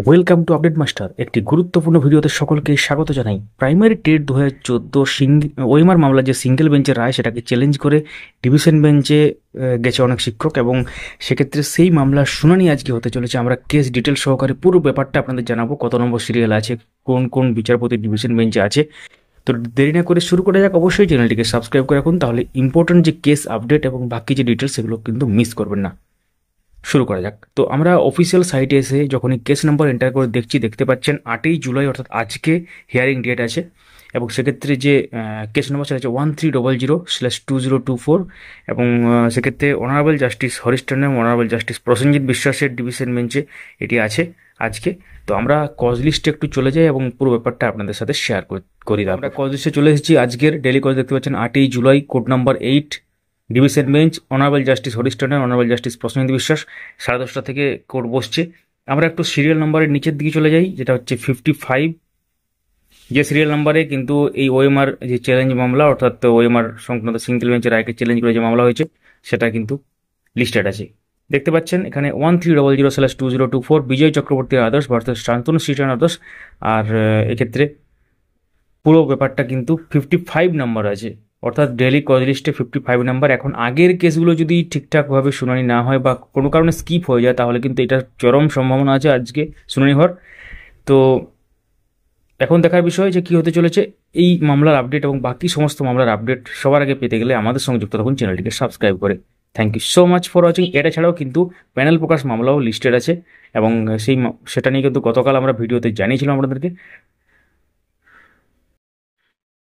Welcome to update master. একটি গুরুত্বপূর্ণ ভিডিওতে সকলকে স্বাগত জানাই। প্রাইমারি টেট 2014 ওএমআর মামলা যে সিঙ্গেল বেঞ্চের রায় সেটাকে চ্যালেঞ্জ করে ডিভিশন বেঞ্চে গেছে অনেক শিক্ষক, এবং সেক্ষেত্রে সেই মামলার শুনানি আজকে হতে চলেছে। আমরা কেস ডিটেল সহকারে পুরো ব্যাপারটা আপনাদের জানাবো, কত নম্বর সিরিয়াল আছে, কোন কোন বিচারপতি ডিভিশন বেঞ্চে আছে। তো দেরি না করে শুরু করা যাক। অবশ্যই চ্যানেলটিকে সাবস্ক্রাইব করে রাখুন, তাহলে ইম্পর্টেন্ট যে কেস আপডেট এবং বাকি যে ডিটেলস সেগুলো কিন্তু মিস করবেন না। শুরু করা যাক। তো আমরা অফিসিয়াল সাইটে এসে যখনই কেস নাম্বার এন্টার করে দেখতে পাচ্ছেন 8ই জুলাই অর্থাৎ আজকে হিয়ারিং ডেট আছে, এবং সেক্ষেত্রে যে কেস নাম্বার সেটা হচ্ছে 1300/2024, এবং সেক্ষেত্রে honourable justice Harish Tandon, honourable justice Prosenjit বিশ্বাসের ডিভিশন বেঞ্চে এটি আছে আজকে। তো আমরা কজ লিস্টে একটু চলে যাই এবং পুরো ব্যাপারটা আপনাদের সাথে শেয়ার করি। আমরা কজ লিস্টে চলে এসেছি। আজকের ডেলি কজ দেখতে পাচ্ছেন 8ই জুলাই, court number 8, division bench, honourable justice Harish Tandon, honourable justice Prasenjit Biswas. 10:30 থেকে কোর্ট বসছে। আমরা একটু সিরিয়াল নাম্বারের নিচের দিকে চলে যাই, যেটা হচ্ছে 55, যে সিরিয়াল নাম্বারে কিন্তু এই ওএমআর যে চ্যালেঞ্জ মামলা, অর্থাৎ ওএমআর সংক্রান্ত সিঙ্গেল বেঞ্চের রায়কে চ্যালেঞ্জ করে যে মামলা হয়েছে সেটা কিন্তু লিস্টেড আছে। দেখতে পাচ্ছেন এখানে 1300/2024 Bijoy Chakraborty others versus Shantanu Shricharan others. আর এক্ষেত্রে পুরো ব্যাপারটা কিন্তু 55 নাম্বার আছে, অর্থাৎ ডেলি কজ লিস্টে 55 নাম্বার। এখন আগের কেসগুলো যদি ঠিকঠাকভাবে শুনানি না হয় বা কোনো কারণে স্কিপ হয়ে যায়, তাহলে কিন্তু এটার চরম সম্ভাবনা আছে আজকে শুনানি হওয়ার। তো এখন দেখার বিষয় যে কী হতে চলেছে। এই মামলার আপডেট এবং বাকি সমস্ত মামলার আপডেট সবার আগে পেতে গেলে আমাদের সঙ্গে যুক্ত থাকুন চ্যানেলটিকে সাবস্ক্রাইব করে। Thank you so much for watching. এটা ছাড়াও কিন্তু প্যানেল প্রকাশ মামলাও লিস্টেড আছে, এবং সেটা নিয়ে কিন্তু গতকাল আমরা ভিডিওতে জানিয়েছিলাম আপনাদেরকে।